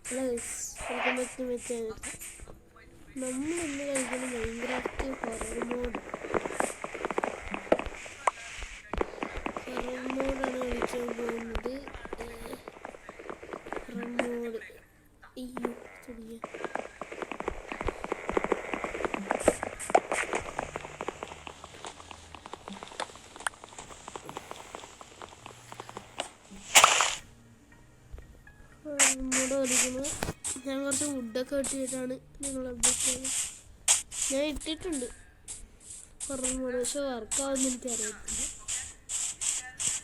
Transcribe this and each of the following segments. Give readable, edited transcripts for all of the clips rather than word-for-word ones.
നമ്മൾ ഇന്ന് കളിക്കുന്ന മൈൻക്രാഫ്റ്റ് ഹൊറർ മോഡാണ് കളിക്കാൻ പോകുന്നത്. ഹൊറർ മോഡ് അയ്യോ ചെറിയ മോഡ് കളിക്കുന്നത്. ഞാൻ കുറച്ച് വുഡൊക്കെ ഇട്ടിട്ടാണ് നിങ്ങൾ അപ്ഡേറ്റ് ചെയ്യുന്നത്. ഞാൻ ഇട്ടിട്ടുണ്ട് ഹൊറർ മോഡ്, പക്ഷെ വർക്കാവുമെന്ന് എനിക്കറിയത്തില്ല.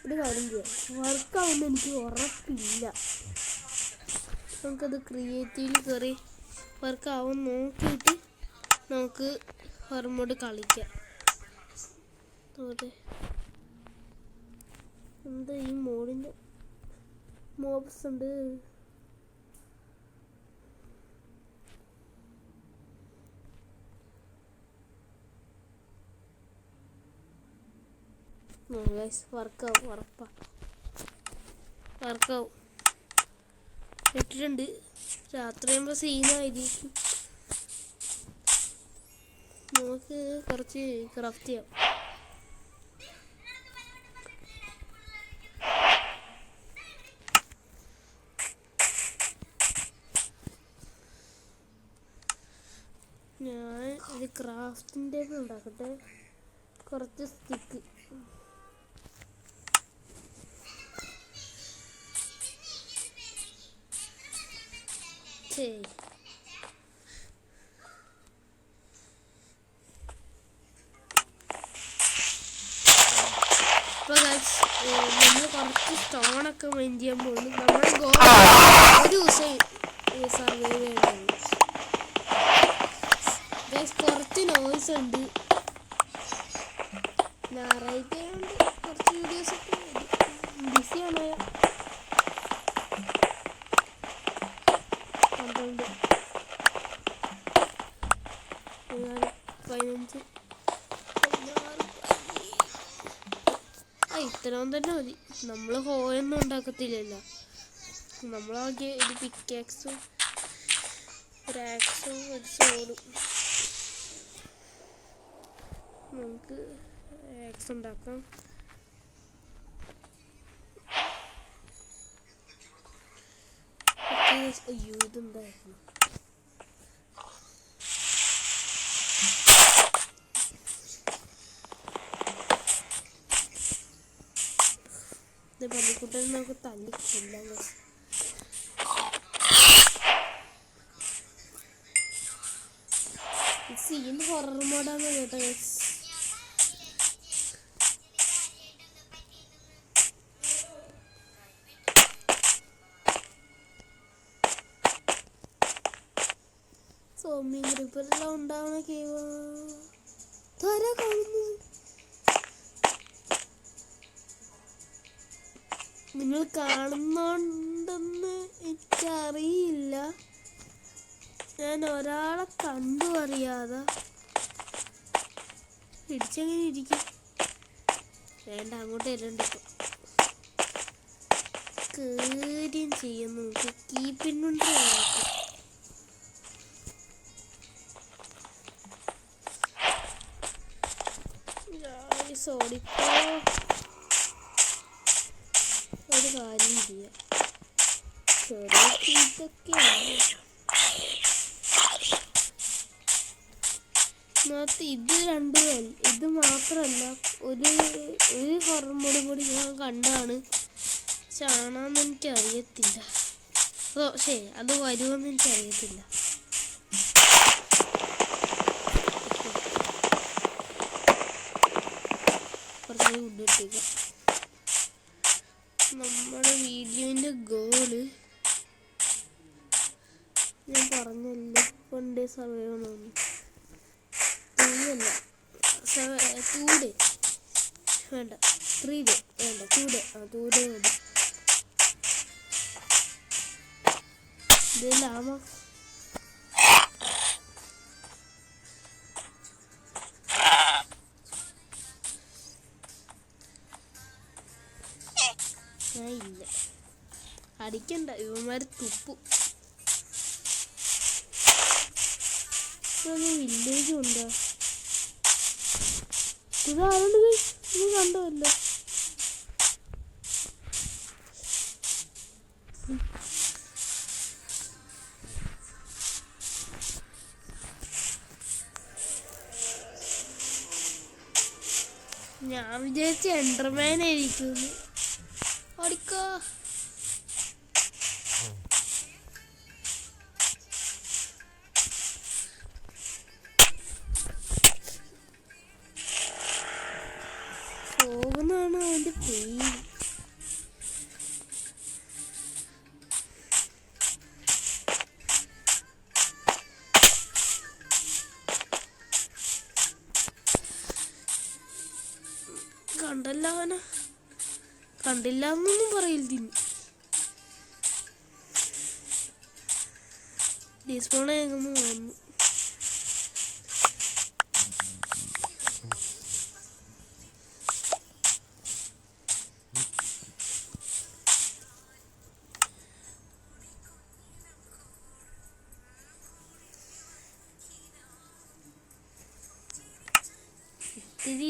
ഒരു കാര്യം ചെയ്യാം, വർക്കാവുമെന്ന് എനിക്ക് ഉറപ്പില്ല. നമുക്കത് ക്രിയേറ്റീവിൽ കയറി വർക്കാവും നോക്കിയിട്ട് നമുക്ക് ഹൊറർ മോഡ് കളിക്കാം. എന്താ ഈ മോഡിൻ്റെ മോബ്സ് ഉണ്ട്. വർക്കാവും, ഉറപ്പാ വർക്കാവും. ഇട്ടിട്ടുണ്ട്. രാത്രി ആകുമ്പോൾ സീനായിരിക്കും. നമുക്ക് കുറച്ച് ക്രാഫ്റ്റ് ചെയ്യാം. ഞാൻ ഒരു ക്രാഫ്റ്റിംഗ് ടേബിൾ ഉണ്ടാക്കട്ടെ. കുറച്ച് സ്റ്റിക്ക് അപ്പോൾ നമ്മൾ കുറച്ച് സ്റ്റോണൊക്കെ മൈൻ ചെയ്യാൻ പോകുന്നു. നമ്മുടെ ഗോൾ ഒരു ദിവസം സർവൈവ് ചെയ്യണം. കുറച്ച് നോയ്സ് ഉണ്ട്. ഞായറാഴ്ച കുറച്ച് വീഡിയോസൊക്കെ ബിസിയാണ്. 12 15 ഇത്രയും തന്നെ മതി. നമ്മൾ ഹോയൊന്നും ഉണ്ടാക്കത്തില്ലല്ലോ. നമ്മളാകെ ഒരു പിക്കാക്സും ഒരു ആക്സും ഒരു സോഡും. നമുക്ക് ആക്സ് ഉണ്ടാക്കാം. അയ്യോ ഇതെന്തായിരുന്നു. പള്ളിക്കുട്ടനെ നമുക്ക് തല്ലിക്കൊല്ലാം. സീൻ ഹൊറർ മോഡാണ് കേട്ടോ. സോമ്യം റിപ്പെല്ലാം ഉണ്ടാവണ കേവ തര കാണുന്നു. നിങ്ങൾ കാണുന്നുണ്ടെന്ന് എനിക്കറിയില്ല. ഞാൻ ഒരാളെ കണ്ടു അറിയാതെ പിടിച്ചെങ്ങനെ ഇരിക്കും. വേണ്ട, അങ്ങോട്ട് വരണ്ടിപ്പോ കാര്യം ചെയ്യുന്നു. നമുക്ക് കീപ്പിന്നുണ്ട്. സോഡിപ്പോ ഒരു കാര്യം ചെയ്യാം. ഇതൊക്കെയാണ് ഇത് രണ്ടും. ഇത് മാത്രമല്ല, ഒരു ഹൊറർ മോഡ് കൂടി ഞാൻ കണ്ടാണ്. ചാണാന്ന് എനിക്കറിയത്തില്ല. ശരി, അത് വരുമെന്ന് എനിക്കറിയത്തില്ല. കുറച്ച് കൊണ്ടിട്ടേക്ക. നമ്മുടെ വീഡിയോൻ്റെ ഗോള് ഞാൻ പറഞ്ഞല്ലോ, 1 day സർവൈവ് ആണെന്ന്. 2 day വേണ്ട, 3 day വേണ്ട, 2 day. 2 day മതി. ഇതിലാമോ ഇല്ല, അടിക്കണ്ട, ഇവന്മാർ തുപ്പും. വില്ലേജും ഉണ്ടോ? ഇതാരുണ്ട് ഗൈസ്? ഇത് കണ്ടല്ലോ. ഞാൻ വിചാരിച്ച എൻഡർമാനായിരിക്കും. ഓടിക്കോ. പോകുന്നതാണ് അവൻ്റെ പേര്. കണ്ടല്ല അവനെ, കണ്ടില്ല എന്നൊന്നും പറയില്ല. ഡിസ്പോണേക്കൊന്ന് വന്നു.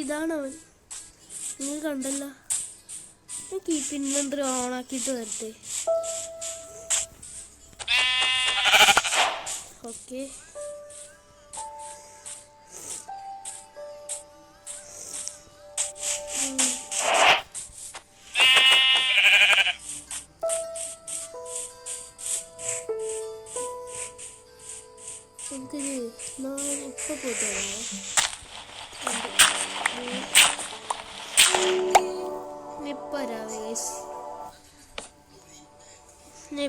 ഇതാണ് അവൻ. നിങ്ങൾ കണ്ടല്ല. കീപ്പ് ഇൻവെന്ററി ഓണാക്കിയിട്ട് വരട്ടെ. ഓക്കെ, നമുക്കിത് ഇപ്പൊ പോയിട്ട്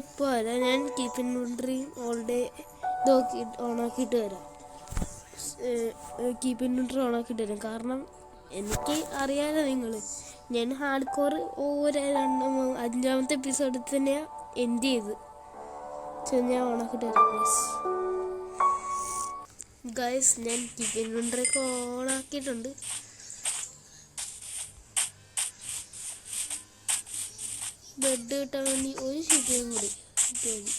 ഇപ്പോൾ വരാം. ഞാൻ കീപ്പ് ഇൻവെന്ററി ഓൾ ഡേ ഓണാക്കിയിട്ട് വരാം. കീപ്പ് ഇൻവെന്ററി ഓണാക്കിയിട്ട് വരാം. കാരണം എനിക്ക് അറിയാലോ നിങ്ങൾ, ഞാൻ ഹാർഡ് കോർ അഞ്ചാമത്തെ എപ്പിസോഡിൽ തന്നെയാണ് എൻഡ് ചെയ്ത്. ഞാൻ ഓണാക്കിയിട്ട് വരാം ഗൈസ്. ഞാൻ കീപ്പ് ഇൻവെന്ററി ഒക്കെ ഓണാക്കിയിട്ടുണ്ട്. ബെഡ് കിട്ടാൻ വേണ്ടി ഒരു ഷീറ്റും കൂടി കിട്ടിയാൽ മതി.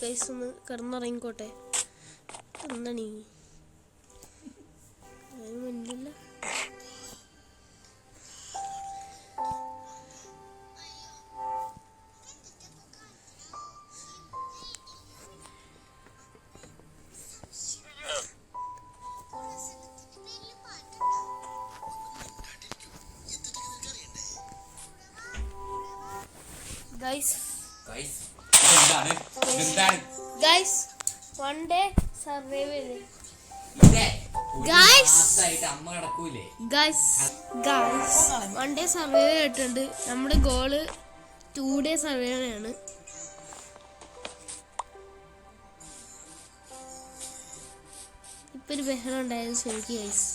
ഗൈസ് ഒന്ന് കിടന്നിറങ്ങിക്കോട്ടെ. എന്താണ് മുന്നില്ല. Guys one day survive one day survive ചെയ്തിട്ടുണ്ട്. നമ്മുടെ ഗോള് 2 ഡേ സർവൈവ് ആണ്. ഇപ്പൊ ഒരു ബഹളം ഉണ്ടായിരുന്നു ശരിക്കും ഗൈസ്.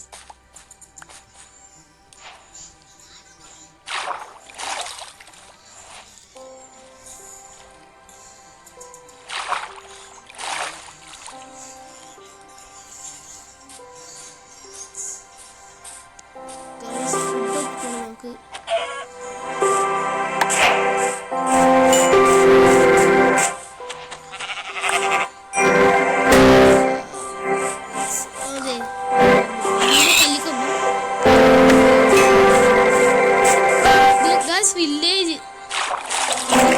വില്ലേജ്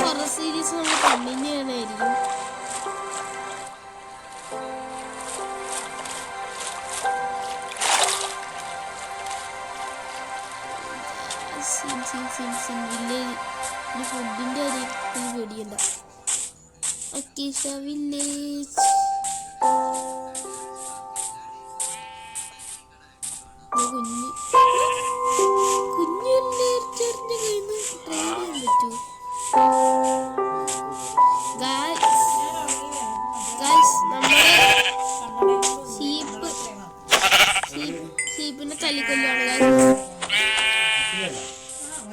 ഹൊറർ സീരീസ് നമ്മൾ കണ്ടിന്യൂ ചെയ്യാനായിരിക്കും. വില്ലേജ് ഫുഡിന്റെ കാര്യം പേടിയല്ല. അക്കീഷ വില്ലേജ് കുഞ്ഞ് തല്ലിക്കൊല്ലാണ്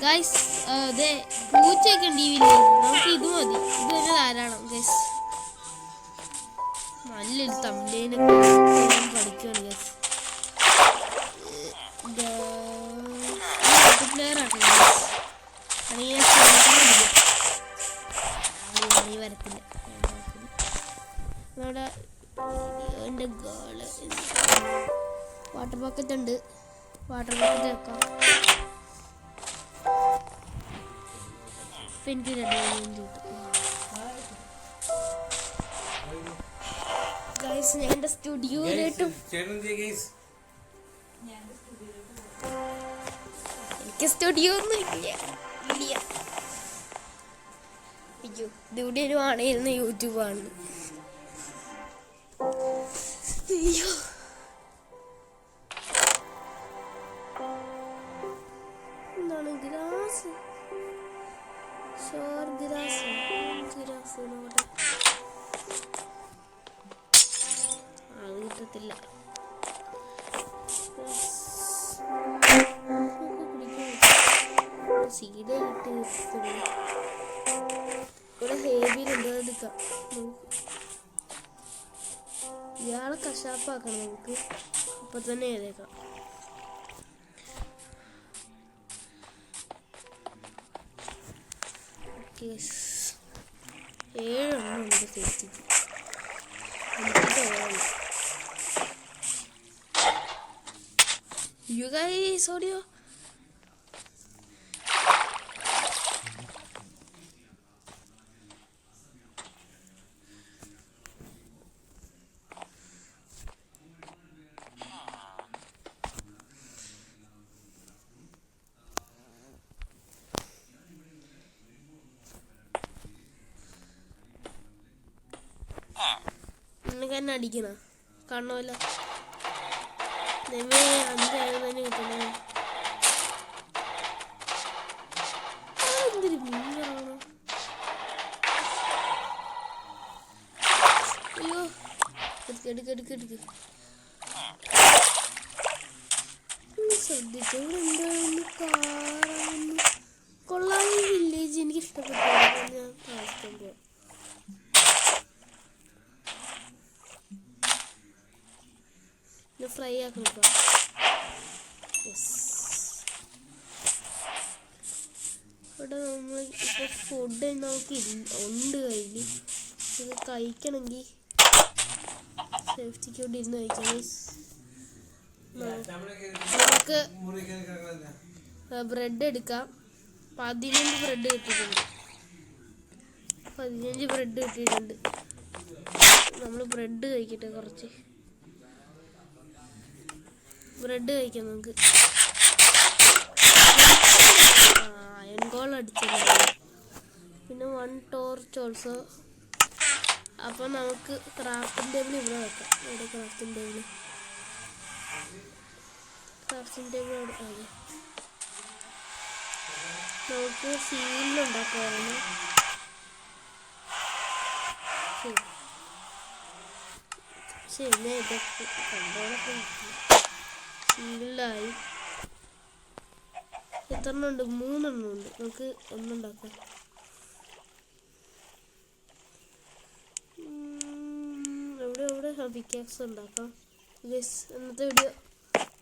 ഗൈസ്. അതെ പൂച്ചയൊക്കെ ഉണ്ട് ഈ വില്ലേജ്. നമുക്ക് ഇത് മതി, ഇത് തന്നെ ധാരാളം ഗൈസ്. നല്ലൊരു തമിഴിനൊക്കെ പഠിക്കുകയാണ് ഗൈസ്. മൾട്ടിപ്ലെയർ ആക്കണം ഗൈസ്. മണി വരത്തില്ല. നമ്മുടെ എൻ്റെ ഗേള് വാട്ടർ ബക്കറ്റ് ഉണ്ട്. വാട്ടർ ബക്കറ്റ് വെക്കാം. ഇപ്പം എനിക്ക് 2 കിട്ടും ഗൈസ്. ഞാൻ എൻ്റെ സ്റ്റുഡിയോയിലോട്ടും എനിക്ക് സ്റ്റുഡിയോ ഒന്നും ഇല്ല. അയ്യോ, ഇതിവിടെ ഒരു ആണായിരുന്നു യൂട്യൂബാണ്. അയ്യോ, എന്താണ് ഗ്രാസ്? ഷോർ ഗ്രാസ് നോട്ടെ. അത് കിട്ടത്തില്ല. സീഡ് കിട്ടി. ഇവിടെ ഹേബിയിലുണ്ടോ എടുക്കാം. ഇയാളെ കശാപ്പാക്കണം നമുക്ക്. ഇപ്പൊ തന്നെ ഏതേക്കാം. ഓക്കെ, 7 ഉണ്ട് സേഫ്റ്റിക്ക്. You guys, audio. എന്നെ അടിക്കണ കാണുമല്ലോ. 5 തന്നെ കിട്ടുന്നു. എന്തൊരു മീനാണ്. അയ്യോ, എടുക്ക് ശ്രദ്ധിച്ചു. എന്താണെന്ന് കാണുന്നു. കൊള്ളാം ഈ വില്ലേജ്. എനിക്ക് ഇഷ്ടപ്പെട്ടു. ഞാൻ താമസിക്കുമ്പോൾ ഫ്രൈ ആക്കണം. ഇവിടെ നമ്മൾ ഇപ്പോൾ ഫുഡ് നമുക്ക് ഉണ്ട് കയ്യിൽ. ഇത് കഴിക്കണമെങ്കിൽ സേഫ്റ്റിക്ക് വേണ്ടി ഇരുന്ന് കഴിക്കാം. നമുക്ക് ബ്രെഡ് എടുക്കാം. 15 ബ്രെഡ് കിട്ടിയിട്ടുണ്ട്. 15 ബ്രെഡ് കിട്ടിയിട്ടുണ്ട്. നമ്മൾ ബ്രെഡ് കഴിക്കട്ടെ. കുറച്ച് ബ്രെഡ് കഴിക്കാം നമുക്ക്. അയൺ ഗോൾ അടിച്ചില്ല. പിന്നെ 1 ടോർച്ച് ഓൾസോ. അപ്പം നമുക്ക് ക്രാഫ്റ്റിംഗ് ടേബിൾ ഇവിടെ വെക്കാം. ഇവിടെ ക്രാഫ്റ്റിംഗ് ടേബിൾ അവിടെ അതെ. നമുക്ക് സീലുണ്ടാക്കാവുന്ന ശരി. ഞാൻ ഇതൊക്കെ കണ്ടോളൊക്കെ സീലായി. എത്ര ഉണ്ട്? 3 ഉണ്ട്. നമുക്ക് ഒന്നുണ്ടാക്കാം. എവിടെ പിക്കാക്സ് ഉണ്ടാക്കാം. ഇന്നത്തെ വീഡിയോ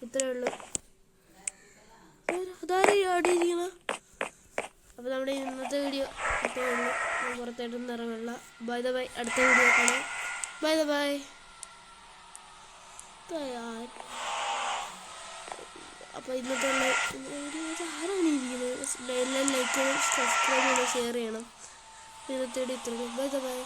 ഇത്രയേ ഉള്ളൂ. അതാരും ആടിയിരിക്കണ. അപ്പോൾ നമ്മുടെ ഇന്നത്തെ വീഡിയോ ഇത്രയേ ഉള്ളൂ. പുറത്തായിട്ടൊന്നും ഇറങ്ങില്ല. By the by. അടുത്ത വീഡിയോ കാണാം. By the by. അപ്പോൾ ഇന്നത്തെ ആരാണ് ഇരിക്കുന്നത്? ലൈക്ക് ചെയ്യണം, സബ്സ്ക്രൈബ് ചെയ്യണം, ഷെയർ ചെയ്യണം. ഇന്നത്തെ വീഡിയോ ഇത്രയേ ഉള്ളൂ. Bye the by.